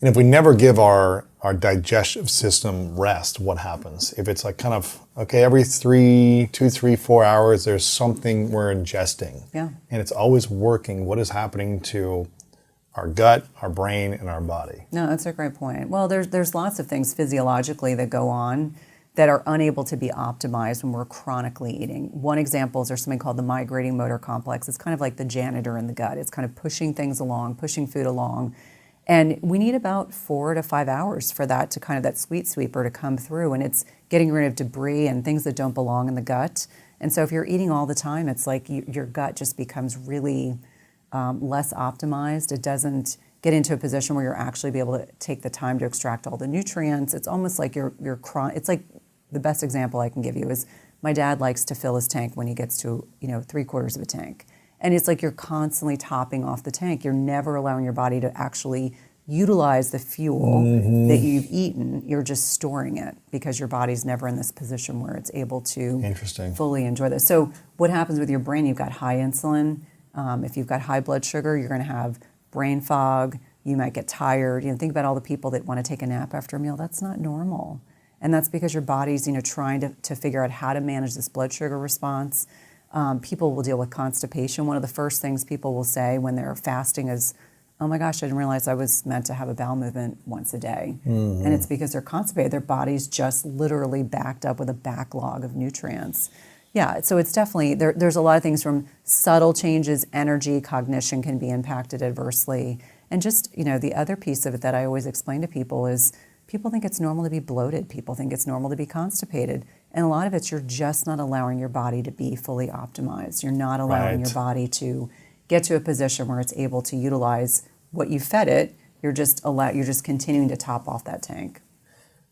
And if we never give our digestive system rest, what happens? If it's like kind of, okay, every 2, 3, 4 hours, there's something we're ingesting. Yeah. And it's always working. What is happening to our gut, our brain, and our body? No, that's a great point. Well, there's lots of things physiologically that go on that are unable to be optimized when we're chronically eating. One example is there's something called the migrating motor complex. It's kind of like the janitor in the gut. It's kind of pushing things along, pushing food along. And we need about 4 to 5 hours for that to kind of, that sweet sweeper to come through. And it's getting rid of debris and things that don't belong in the gut. And so if you're eating all the time, it's like your gut just becomes really less optimized. It doesn't get into a position where you're actually be able to take the time to extract all the nutrients. It's almost like it's like, the best example I can give you is my dad likes to fill his tank when he gets to 3/4 of a tank. And it's like you're constantly topping off the tank. You're never allowing your body to actually utilize the fuel that you've eaten. You're just storing it because your body's never in this position where it's able to fully enjoy this. So what happens with your brain? You've got high insulin. If you've got high blood sugar, you're going to have brain fog. You might get tired. Think about all the people that want to take a nap after a meal. That's not normal. And that's because your body's trying to figure out how to manage this blood sugar response. People will deal with constipation. One of the first things people will say when they're fasting is, oh my gosh, I didn't realize I was meant to have a bowel movement once a day. And it's because they're constipated. Their body's just literally backed up with a backlog of nutrients. Yeah, so it's definitely, there's a lot of things from subtle changes, energy, cognition can be impacted adversely. And just, the other piece of it that I always explain to people is people think it's normal to be bloated. People think it's normal to be constipated. And a lot of it's you're just not allowing your body to be fully optimized. You're not allowing your body to get to a position where it's able to utilize what you fed it. You're just continuing to top off that tank.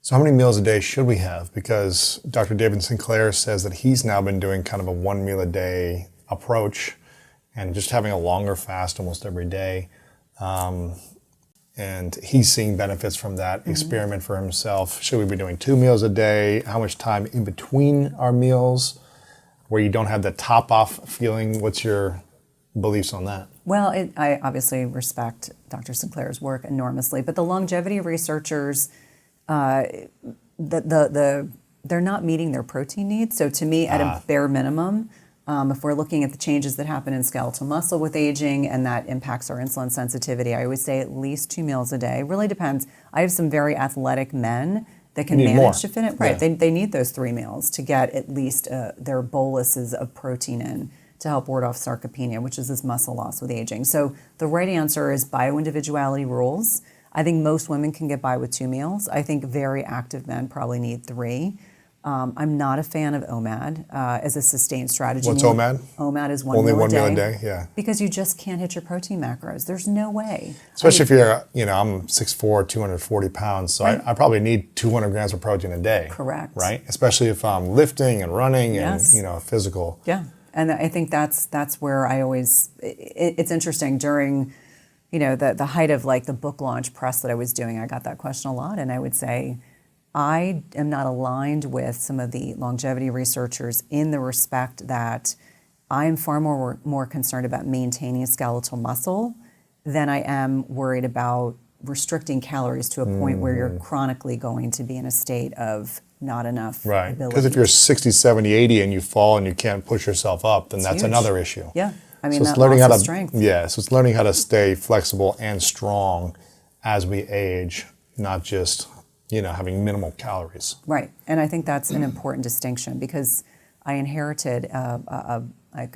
So how many meals a day should we have? Because Dr. David Sinclair says that he's now been doing kind of a 1 meal a day approach and just having a longer fast almost every day. And he's seeing benefits from that experiment for himself. Should we be doing 2 meals a day? How much time in between our meals where you don't have the top off feeling? What's your beliefs on that? Well, I obviously respect Dr. Sinclair's work enormously, but the longevity researchers, they're not meeting their protein needs. So to me, at a bare minimum, if we're looking at the changes that happen in skeletal muscle with aging and that impacts our insulin sensitivity, I always say at least 2 meals a day. It really depends. I have some very athletic men that can manage to fit it. Right, they need those 3 meals to get at least their boluses of protein in to help ward off sarcopenia, which is this muscle loss with aging. So the right answer is bioindividuality rules. I think most women can get by with 2 meals. I think very active men probably need 3. I'm not a fan of OMAD as a sustaid strategy. What's OMAD? OMAD is 1 Only meal a day. Only 1 meal a day, yeah. Because you just can't hit your protein macros. There's no way. Especially if you're, I'm 6'4", 240 pounds, so I probably need 200 grams of protein a day. Correct. Right? Especially if I'm lifting and running and, physical. Yeah, and I think that's where I always, it's interesting during, the height of like the book launch press that I was doing, I got that question a lot, and I would say, I am not aligned with some of the longevity researchers in the respect that I'm far more concerned about maintaining skeletal muscle than I am worried about restricting calories to a point where you're chronically going to be in a state of not enough ability. Because if you're 60, 70, 80 and you fall and you can't push yourself up, then that's huge. Another issue. Yeah. I mean, so that loss of strength. Yeah, so it's learning how to stay flexible and strong as we age, not just having minimal calories. Right, and I think that's an important distinction because I inherited, I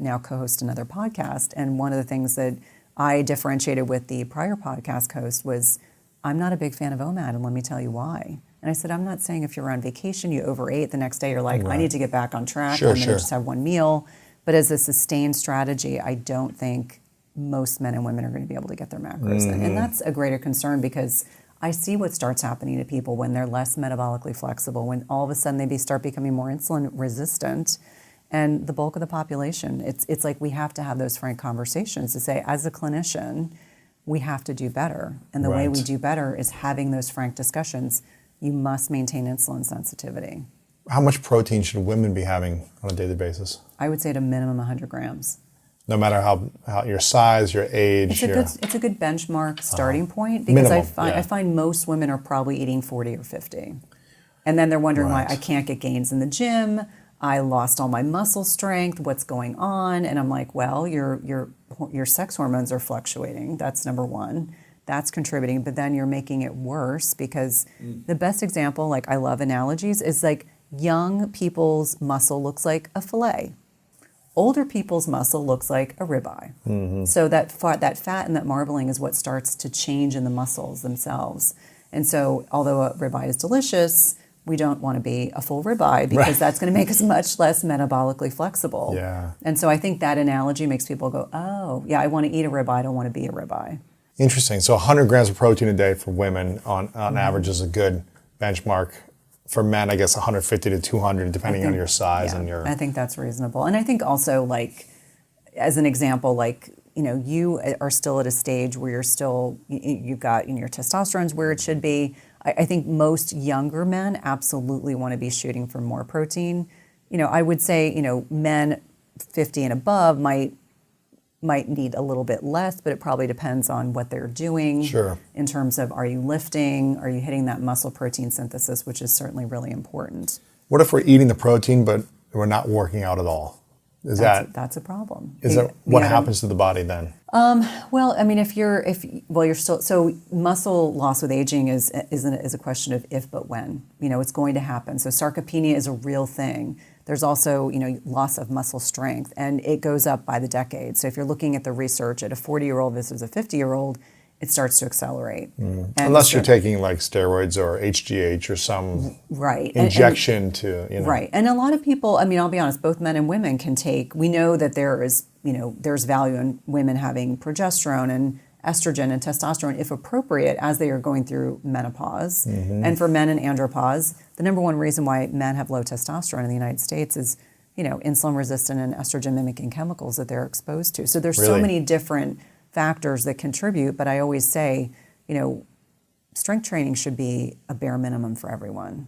now co-host another podcast, and one of the things that I differentiated with the prior podcast host was I'm not a big fan of OMAD, and let me tell you why. And I said, I'm not saying if you're on vacation, you overate, the next day you're like, I need to get back on track, I'm going to just have 1 meal. But as a sustained strategy, I don't think most men and women are going to be able to get their macros in. And that's a greater concern because I see what starts happening to people when they're less metabolically flexible, when all of a sudden they start becoming more insulin resistant. And the bulk of the population, it's like we have to have those frank conversations to say, as a clinician, we have to do better. And the way we do better is having those frank discussions. You must maintain insulin sensitivity. How much protein should women be having on a daily basis? I would say at a minimum 100 grams. No matter how your size, your age, It's a good benchmark starting point, because Minimum, I find most women are probably eating 40 or 50. And then they're wondering why Right. I can't get gains in the gym. I lost all my muscle strength. What's going on? And I'm like, well, your sex hormones are fluctuating. That's number one. That's contributing. But then you're making it worse, because the best example, like, I love analogies, is like young people's muscle looks like a fillet. Older people's muscle looks like a ribeye. So that fat and that marbling is what starts to change in the muscles themselves. And so, although a ribeye is delicious, we don't want to be a full ribeye, because that's going to make us much less metabolically flexible. Yeah. And so I think that analogy makes people go, oh, yeah, I want to eat a ribeye, I don't want to be a ribeye. Interesting. So 100 grams of protein a day for women on average is a good benchmark. For men, I guess 150 to 200, depending on your size and your... I think that's reasonable. And I think also, like, as an example, like, you are still at a stage where you've got, your testosterone's where it should be. I think most younger men absolutely want to be shooting for more protein. I would say, men 50 and above might need a little bit less, but it probably depends on what they're doing. Sure. In terms of, are you lifting? Are you hitting that muscle protein synthesis, which is certainly really important. What if we're eating the protein, but we're not working out at all? That's a problem. What happens to the body then? Well, I mean, you're still, so muscle loss with aging is a question of if but when. It's going to happen. So sarcopenia is a real thing. There's also, loss of muscle strength, and it goes up by the decade. So if you're looking at the research at a 40-year-old versus a 50-year-old, it starts to accelerate. Unless you're taking like steroids or HGH or some injection to, Right. And a lot of people, I mean, I'll be honest, both men and women can take, we know that there's value in women having progesterone and estrogen and testosterone, if appropriate, as they are going through menopause. And for men in andropause, the number one reason why men have low testosterone in the United States is, insulin resistant and estrogen mimicking chemicals that they're exposed to. So there's so many different factors that contribute, but I always say, strength training should be a bare minimum for everyone.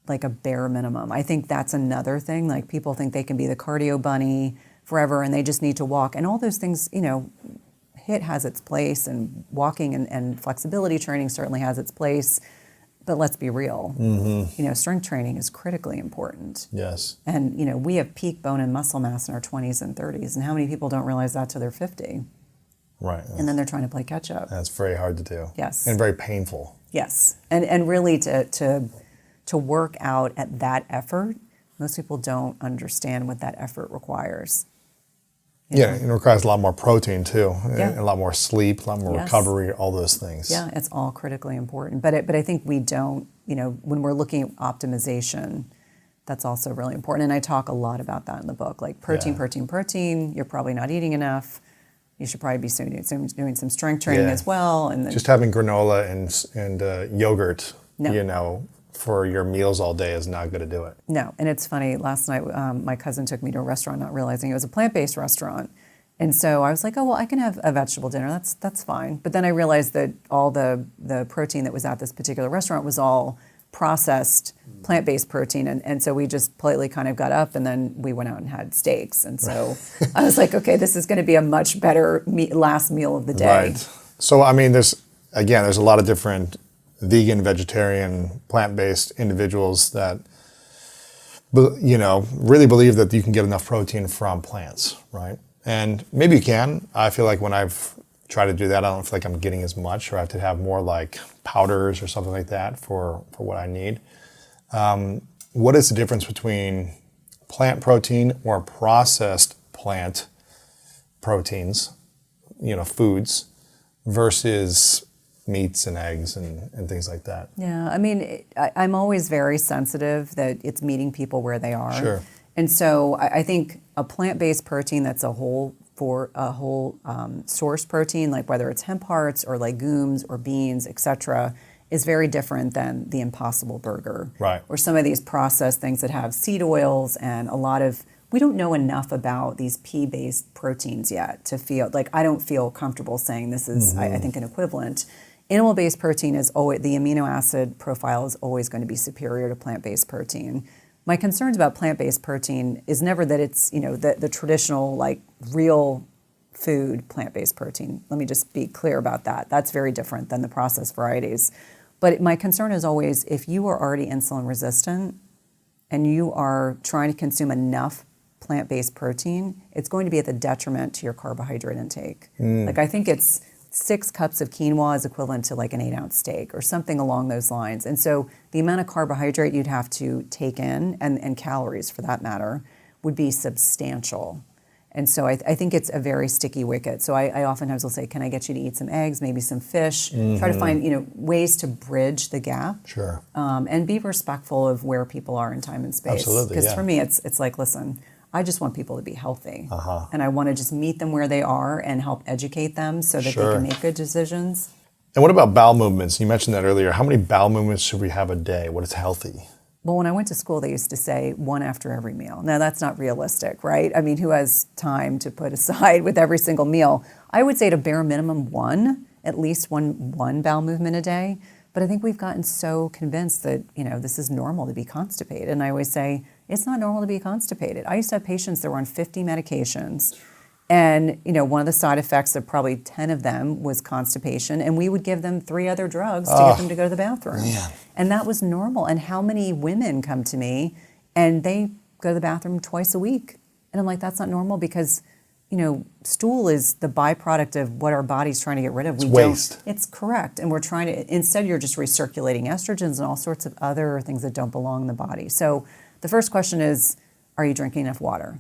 Like a bare minimum. I think that's another thing. Like, people think they can be the cardio bunny forever and they just need to walk. And all those things, HIIT has its place, and walking and flexibility training certainly has its place. But let's be real. Strength training is critically important. Yes. And, we have peak bone and muscle mass in our 20s and 30s. And how many people don't realize that till they're 50? Right. And then they're trying to play catch up. That's very hard to do. Yes. And very painful. Yes. And really to work out at that effort, most people don't understand what that effort requires. Yeah, it requires a lot more protein too, Yeah. a lot more sleep, a lot more recovery, all those things. Yeah, it's all critically important. But I think we don't, when we're looking at optimization, that's also really important. And I talk a lot about that in the book, like protein, you're probably not eating enough. You should probably be doing some strength training as well. And then, just having granola and yogurt, for your meals all day is not going to do it. No, and it's funny, last night my cousin took me to a restaurant not realizing it was a plant-based restaurant. And so I was like, oh, well, I can have a vegetable dinner, that's fine. But then I realized that all the protein that was at this particular restaurant was all processed plant-based protein. And so we just politely kind of got up and then we went out and had steaks. And so I was like, okay, this is going to be a much better last meal of the day. Right. So, I mean, there's a lot of different vegan, vegetarian, plant-based individuals that, really believe that you can get enough protein from plants, right? And maybe you can. I feel like when I've tried to do that, I don't feel like I'm getting as much, or I have to have more like powders or something like that for what I need. What is the difference between plant protein or processed plant proteins, foods, versus meats and eggs and things like that? Yeah, I mean, I'm always very sensitive that it's meeting people where they are. Sure. And so I think a plant-based protein that's a whole source protein, like whether it's hemp hearts or legumes or beans, etc., is very different than the Impossible Burger. Right. Or some of these processed things that have seed oils and we don't know enough about these pea-based proteins yet to feel, like, I don't feel comfortable saying this is, I think, an equivalent. Animal-based protein is always, the amino acid profile is always going to be superior to plant-based protein. My concerns about plant-based protein is never that it's, the traditional, like, real food plant-based protein. Let me just be clear about that. That's very different than the processed varieties. But my concern is always, if you are already insulin resistant and you are trying to consume enough plant-based protein, it's going to be at the detriment to your carbohydrate intake. Like, I think it's 6 cups of quinoa is equivalent to like an 8-ounce steak or something along those lines. And so the amount of carbohydrate you'd have to take in, and calories for that matter, would be substantial. And so I think it's a very sticky wicket. So I oftentimes will say, can I get you to eat some eggs, maybe some fish, try to find ways to bridge the gap. Sure. And be respectful of where people are in time and space. Absolutely, Because yeah. for me, it's like, listen, I just want people to be healthy. And I want to just meet them where they are and help educate them so that Sure. they can make good decisions. And what about bowel movements? You mentioned that earlier. How many bowel movements should we have a day? What is healthy? Well, when I went to school, they used to say 1 after every meal. Now, that's not realistic, right? I mean, who has time to put aside with every single meal? I would say at a bare minimum 1, at least one bowel movement a day. But I think we've gotten so convinced that, this is normal to be constipated. And I always say, it's not normal to be constipated. I used to have patients that were on 50 medications. And, one of the side effects of probably 10 of them was constipation. And we would give them 3 other drugs to get them to go to the bathroom. Man. And that was normal. And how many women come to me and they go to the bathroom twice a week? And I'm like, that's not normal because, stool is the byproduct of what our body's trying to get rid of. It's waste. It's correct. And we're trying to, instead you're just recirculating estrogens and all sorts of other things that don't belong in the body. So the first question is, are you drinking enough water?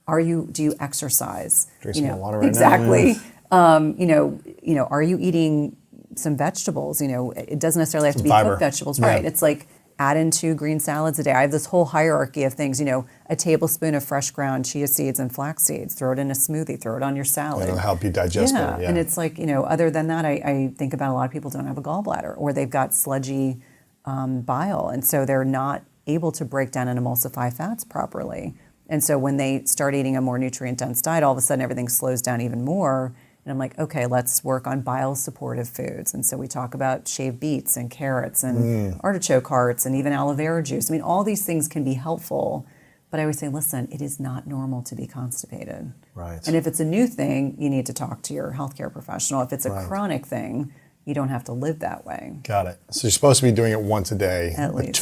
Do you exercise? Drink some more water right exactly. now. Exactly. Are you eating some vegetables? It doesn't necessarily have to be Fiber. cooked vegetables, Yeah. right? It's like add in 2 green salads a day. I have this whole hierarchy of things, a tablespoon of fresh ground chia seeds and flax seeds, throw it in a smoothie, throw it on your salad. It'll help you digest better. Yeah. And it's like, other than that, I think about a lot of people don't have a gallbladder or they've got sludgy bile. And so they're not able to break down and emulsify fats properly. And so when they start eating a more nutrient-dense diet, all of a sudden everything slows down even more. And I'm like, okay, let's work on bile-supportive foods. And so we talk about shaved beets and carrots and artichoke hearts and even aloe vera juice. I mean, all these things can be helpful. But I always say, listen, it is not normal to be constipated. Right. And if it's a new thing, you need to talk to your healthcare professional. If it's a chronic thing, you don't have to live that way. Got it. So you're supposed to be doing it once a day. At least.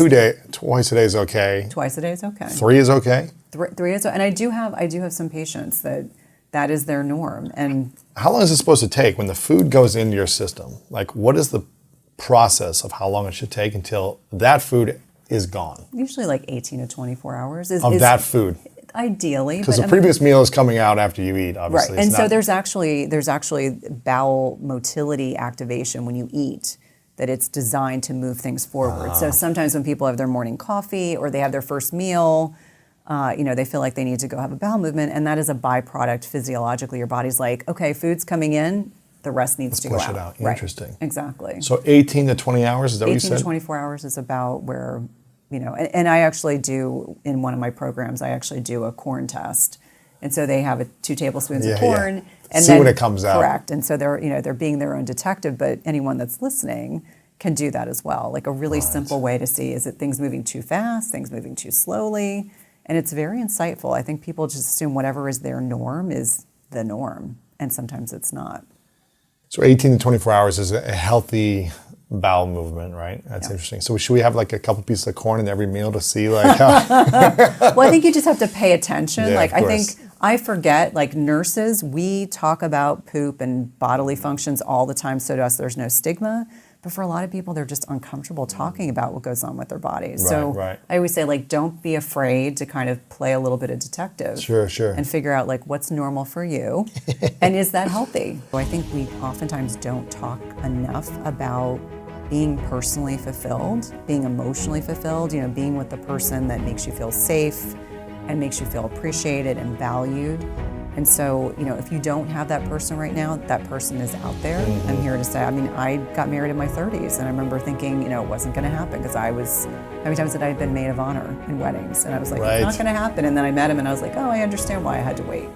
Twice a day is okay. Twice a day is okay. 3 is okay. 3 is, and I do have some patients that is their norm. And How long is it supposed to take when the food goes into your system? Like, what is the process of how long it should take until that food is gone? usually like 18 to 24 hours is That food. ideally. Because but the I mean, previous meal is coming out after you eat, obviously. right. It's And so not- there's actually bowel motility activation when you eat that it's designed to move things forward. So sometimes when people have their morning coffee or they have their first meal, they feel like they need to go have a bowel movement, and that is a byproduct physiologically. Your body's like, okay, food's coming in, the rest needs to go push out. it out. Right. Interesting. Exactly. So 18 to 20 hours, is that what you 18 said? to 24 hours is about where, and I actually do, in one of my programs, I actually do a corn test. And so they have 2 tablespoons Yeah, of yeah. corn. And See then, when it comes out. Correct. And so they're being their own detective, but anyone that's listening can do that as well. Like a really simple way to see, is it things moving too fast, things moving too slowly? And it's very insightful. I think people just assume whatever is their norm is the norm, and sometimes it's not. So 18 to 24 hours is a healthy bowel movement, right? That's interesting. So should we have like a couple pieces of corn in every meal to see like how? Well, I think you just have to pay attention. Yeah, like of I think course. I forget, like nurses, we talk about poop and bodily functions all the time, so to us there's no stigma. But for a lot of people, they're just uncomfortable talking about what goes on with their bodies. So right. I always say, like, don't be afraid to kind of play a little bit of detective. Sure. And figure out, like, what's normal for you, and is that healthy? So I think we oftentimes don't talk enough about being personally fulfilled, being emotionally fulfilled, being with the person that makes you feel safe and makes you feel appreciated and valued. And so, if you don't have that person right now, that person is out there. I'm here to say, I got married in my 30s, and I remember thinking, it wasn't going to happen because how many times had I been maid of honor in weddings? And I was like, Right. it's not going to happen. And then I met him, and I was like, oh, I understand why I had to wait.